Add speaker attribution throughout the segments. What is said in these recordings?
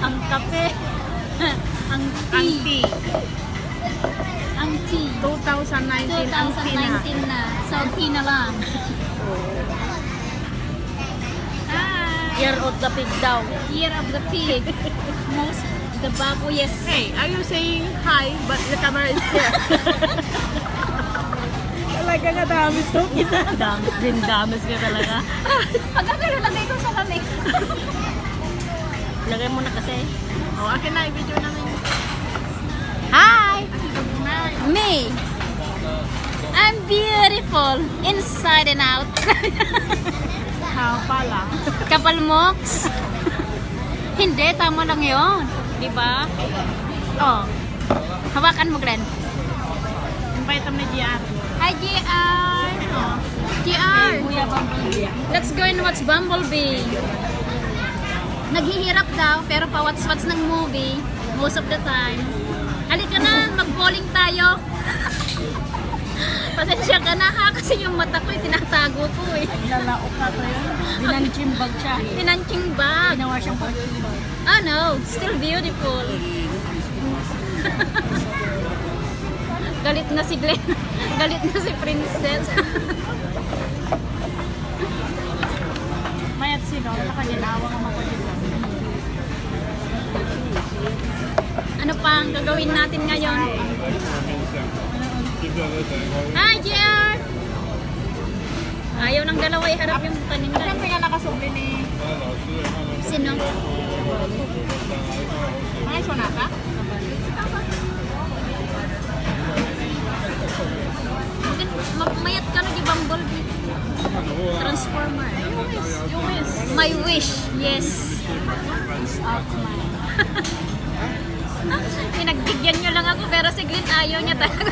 Speaker 1: Ang kape. Ang
Speaker 2: Ang
Speaker 1: tea.
Speaker 2: tea.
Speaker 1: Ang tea.
Speaker 2: 2019 ang tea na.
Speaker 1: 2019 na. So, tea na lang. Hi!
Speaker 3: Year of the pig daw.
Speaker 1: Year of the pig. Most the baboyes.
Speaker 2: Hey, are you saying hi but the camera is here? Talaga nga dami to kita.
Speaker 3: Damis ka talaga.
Speaker 1: Pag ako nalagay ko sa lamig.
Speaker 3: Lagay mo na kasi.
Speaker 2: Oh, akin na i-video namin.
Speaker 1: Hi! Me. I'm beautiful. Inside and out.
Speaker 2: Ha, pala.
Speaker 1: Kapal moks. Hindi, tama lang yun. Diba? Oh. Hawakan mo, Glenn.
Speaker 2: Invite mo na GR.
Speaker 1: Hi, GR. GR.
Speaker 3: Kuya Bumblebee.
Speaker 1: Let's go and watch Bumblebee. Naghihirap daw, pero pa-watch-watch ng movie most of the time. Halika na, mag-bowling tayo. Pasensya ka na ha, kasi yung mata ko, tinatago ko eh.
Speaker 3: Lalaok ka to yun. Binanchimbag siya.
Speaker 1: Pinanching bag.
Speaker 3: Ginawa siyang panchimbag.
Speaker 1: Oh no, still beautiful. Galit na si Glenn. Galit na si Princess.
Speaker 3: Mayat sino? Nakaginawa ka mapaginawa.
Speaker 1: Ano pa ang gagawin natin ngayon? Hi, JR! Ayaw ng dalawa iharap yung paninda.
Speaker 2: Saan may nakasubli ni
Speaker 1: Sino?
Speaker 2: mga sonata?
Speaker 1: Mayat ka na di Bumblebee. Transformer.
Speaker 2: You miss.
Speaker 1: My wish, yes. Is out mine. Pinagbigyan nyo lang ako pero si Glenn ayaw niya talaga.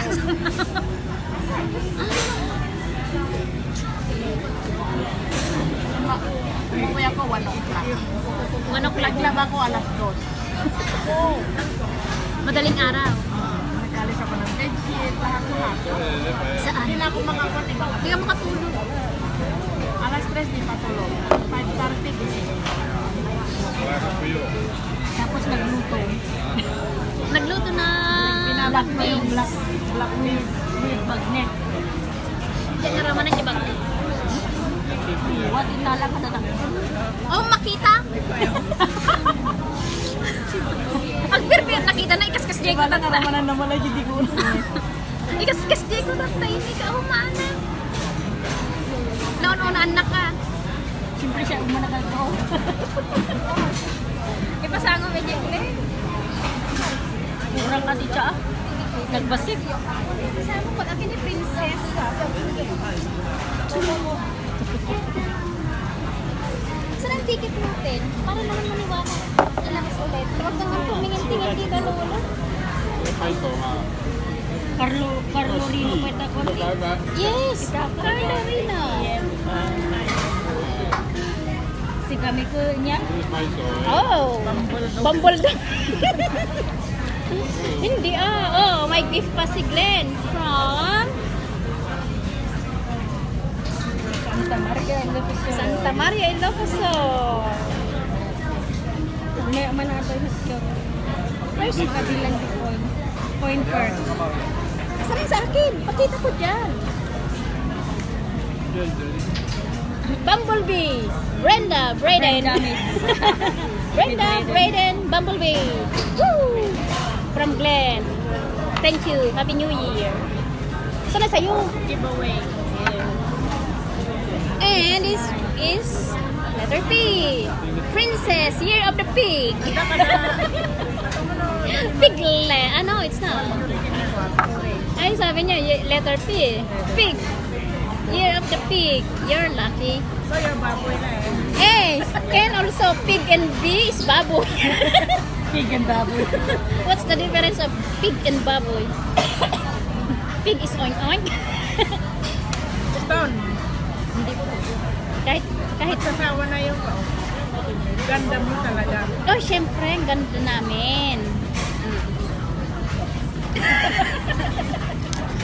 Speaker 2: Umuwi ako 1 o'clock.
Speaker 1: 1 o'clock lang.
Speaker 2: Naglaba ko alas 2.
Speaker 1: Madaling araw.
Speaker 2: Nagalis ako ng bedsheet, lahat.
Speaker 1: Saan?
Speaker 2: Hindi na ako makapatibak.
Speaker 1: Hindi ka makatulog.
Speaker 2: Alas 3 di patulog. 5:30 gising.
Speaker 3: Tapos nagluto.
Speaker 1: Nagluto na
Speaker 3: Black na yung black with magnet.
Speaker 1: Diyan na raman ang ibang.
Speaker 3: What inala ka na lang.
Speaker 1: Oh, makita? Ang perfect nakita na ikaskas Diego
Speaker 3: Wala
Speaker 1: tata.
Speaker 3: nga naman naman lagi di ko.
Speaker 1: Ikaskas Diego tata ini ka humana. Naon-una anak ka.
Speaker 3: Siyempre siya umanakal ko.
Speaker 1: Ipasango mo Diego eh.
Speaker 3: Kurang kasi siya. Nagbasik.
Speaker 1: Kasama ko akin ni Princess. Saan ang ticket natin? Para naman maniwala. Alamas ulit. Huwag naman tumingin-tingin dito, Lola.
Speaker 3: Carlo Rino pwede ko.
Speaker 1: Yes! Carlo Rino.
Speaker 3: Si kami ko niya.
Speaker 1: Oh! Bumblebee. Hindi Oh, may gift pa si Glenn from
Speaker 3: Santa Maria Ilocos.
Speaker 1: Santa Maria Ilocos.
Speaker 3: May manatay na siya. First, kabilang di point first.
Speaker 1: Asarin sa akin. Pakita ko dyan. Bumblebee. Brenda Braden. Brenda Braden Bumblebee. Woo! From Glenn. Thank you. Happy New Year. Sana sa'yo.
Speaker 2: Giveaway.
Speaker 1: And this is letter P. Princess, Year of the Pig. Piglet. No, it's not. Ay, sabi niya, letter P. Pig. Year of the Pig. You're lucky.
Speaker 2: So, yung baboy na eh.
Speaker 1: Hey, can also pig and B is baboy.
Speaker 3: Pig and baboy.
Speaker 1: What's the difference of pig and baboy? Pig is oink oink.
Speaker 2: Stone.
Speaker 1: Hindi po. Kahit
Speaker 2: Sasawa na yung ganda mo talaga.
Speaker 1: oh, syempre, ang ganda namin.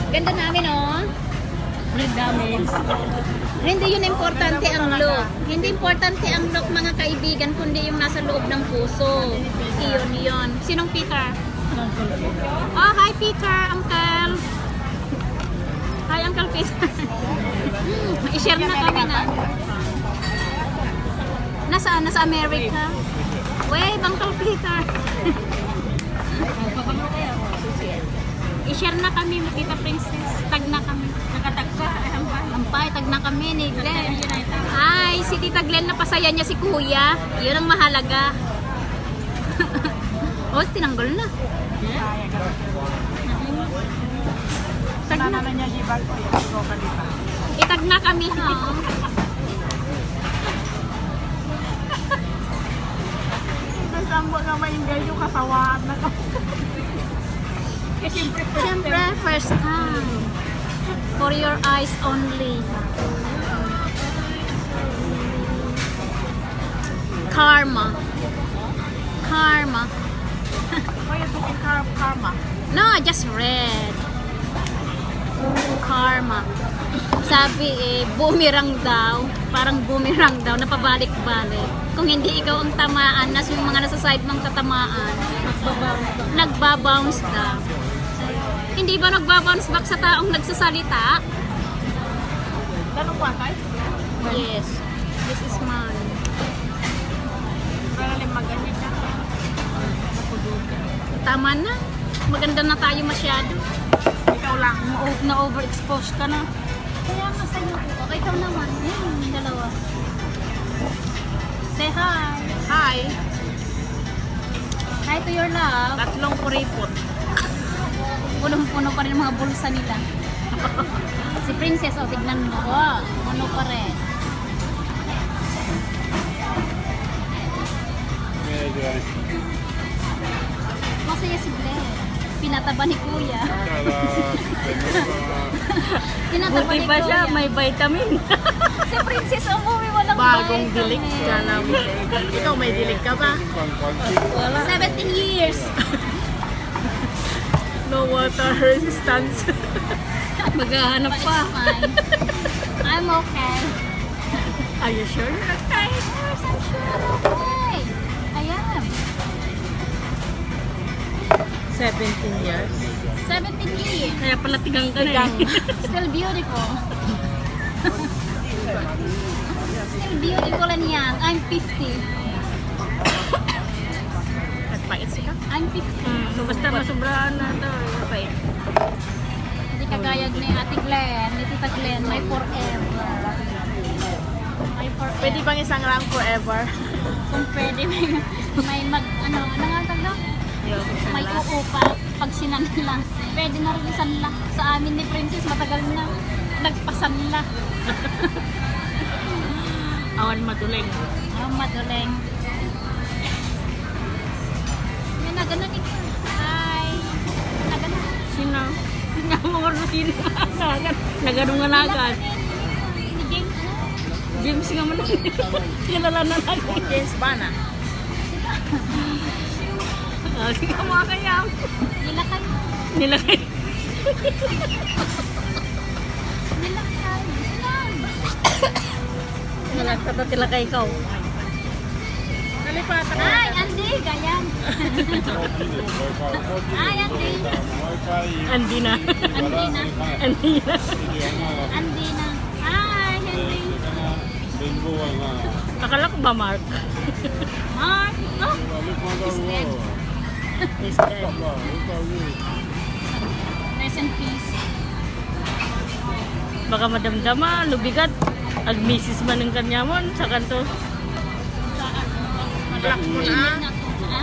Speaker 1: Ganda namin, oh.
Speaker 3: Red damage.
Speaker 1: Hindi yun importante ang look. Hindi importante ang look mga kaibigan, kundi yung nasa loob ng puso. Iyon, yun. Sinong Peter? Oh, hi Peter, Uncle. Hi Uncle Peter. I-share na kami na. Nasaan? Nasa America? Wave, Uncle Peter. I-share na kami, Tita Princess. Tag na kami.
Speaker 2: Nakatag ka.
Speaker 1: Ampay, tag na kami ni Glenn. Ay, si Tita Glenn napasaya niya si Kuya. Yun ang mahalaga. Oh, tinanggol na. Tag na.
Speaker 2: Sana niya gibag ko yung go ka dito.
Speaker 1: Itag na kami, ha?
Speaker 2: Nasambo nga maingay yung kasawaan na ko.
Speaker 1: Siyempre, first time. For your eyes only. Karma. Karma.
Speaker 2: Why you doing karma?
Speaker 1: No, I just read. Karma. Sabi boomerang daw. Parang boomerang daw, napabalik-balik. Kung hindi ikaw ang tamaan, nas yung mga nasa side mong katamaan, nagbabounce daw. Hindi ba nagbabounce back sa taong nagsasalita?
Speaker 2: Ganun ba kay?
Speaker 1: Yes. This is mine.
Speaker 2: Para lang maganyan ka.
Speaker 1: Tama na. Maganda na tayo masyado.
Speaker 2: Ikaw lang.
Speaker 1: Na-overexpose ka na. Kaya nga sa'yo po. Okay, ikaw naman. Yung dalawa. Say hi.
Speaker 2: Hi.
Speaker 1: Hi to your love.
Speaker 2: Tatlong kuripot.
Speaker 1: Punong-puno pa rin ang mga bulsa nila. Si Princess, oh, tignan mo. Wow, puno pa rin. Masaya si Blair. Pinataba ni Kuya. Pinataba
Speaker 3: Buti
Speaker 1: ni
Speaker 3: pa siya,
Speaker 1: Kuya.
Speaker 3: may vitamin.
Speaker 1: Si Princess, umuwi walang
Speaker 2: Bagong
Speaker 1: vitamin.
Speaker 2: dilik ka namin. Ikaw may dilik ka ba?
Speaker 3: Wala.
Speaker 1: 17 years.
Speaker 2: No water resistance.
Speaker 3: Maghahanap
Speaker 1: But
Speaker 3: pa.
Speaker 1: it's fine. I'm okay.
Speaker 2: Are you sure you're okay?
Speaker 1: Yes, I'm sure okay. I am.
Speaker 2: 17 years.
Speaker 1: 17 years.
Speaker 3: Kaya pala tigang ka na eh.
Speaker 1: Still beautiful. Still beautiful and young. I'm 50.
Speaker 2: Nagpait ka?
Speaker 1: I'm 50.
Speaker 3: So basta masubrahan na ito. Kapait.
Speaker 1: Hindi kagaya ni Ate Glenn, ni Tita Glenn, may forever. May forever.
Speaker 2: Pwede bang isang lang forever?
Speaker 1: Kung pwede, may ano nga tawag? May uupa pag sinanla. Pwede na rin isanla. Sa amin ni Princess, matagal na. Nagpasanla.
Speaker 3: Awan matuling.
Speaker 1: Ang maduleng. Yan na, ganun ito. Hi. Na, ganun.
Speaker 3: Sino? Nga mga rutin. Naganong nga nagad.
Speaker 1: Ni James, ano?
Speaker 3: James nga man. Kilala na natin.
Speaker 2: James Bana.
Speaker 3: Sige ka mga kayam.
Speaker 1: Nilakay.
Speaker 3: Nilagay.
Speaker 1: Nilakay. Sinan.
Speaker 3: Nalagtat sila kay ikaw.
Speaker 2: Kalipatan ka.
Speaker 1: Hi, Andy. Gayan. Hi, Andy.
Speaker 3: Andi na.
Speaker 1: Andy na.
Speaker 3: Andi na.
Speaker 1: Andy na. Hi, Henry.
Speaker 3: Akala ko ba Mark?
Speaker 1: Mark. Oh, he's dead.
Speaker 3: Is dead.
Speaker 1: Rest in peace.
Speaker 3: Baka madamdama, lubigat. Ag-misis man ng kanyamon sa kanto.
Speaker 2: Black mo na.
Speaker 1: Email na to. Ha?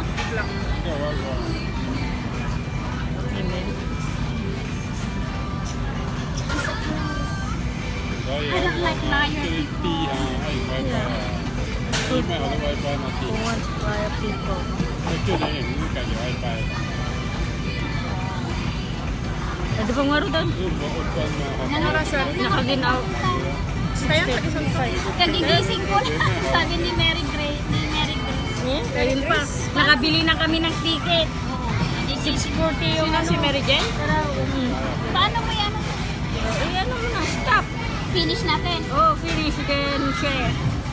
Speaker 3: Amen.
Speaker 1: I don't like liar people.
Speaker 3: Who wants prior people? Ano bang maro doon?
Speaker 1: Ano oras na?
Speaker 3: Nakaginaw.
Speaker 2: Kaya isang sa'yo.
Speaker 1: Kagigising ko na. Sabi ni Mary Gray. Ni Mary Gray.
Speaker 3: Ayun pa. Nakabili na kami ng ticket.
Speaker 1: Oo.
Speaker 3: 6:40 yung
Speaker 2: Sino si Mary Jane?
Speaker 3: Hmm.
Speaker 1: Paano mo yan?
Speaker 3: Eh, ano mo na? Stop.
Speaker 1: finish natin.
Speaker 3: Oh, finish then share.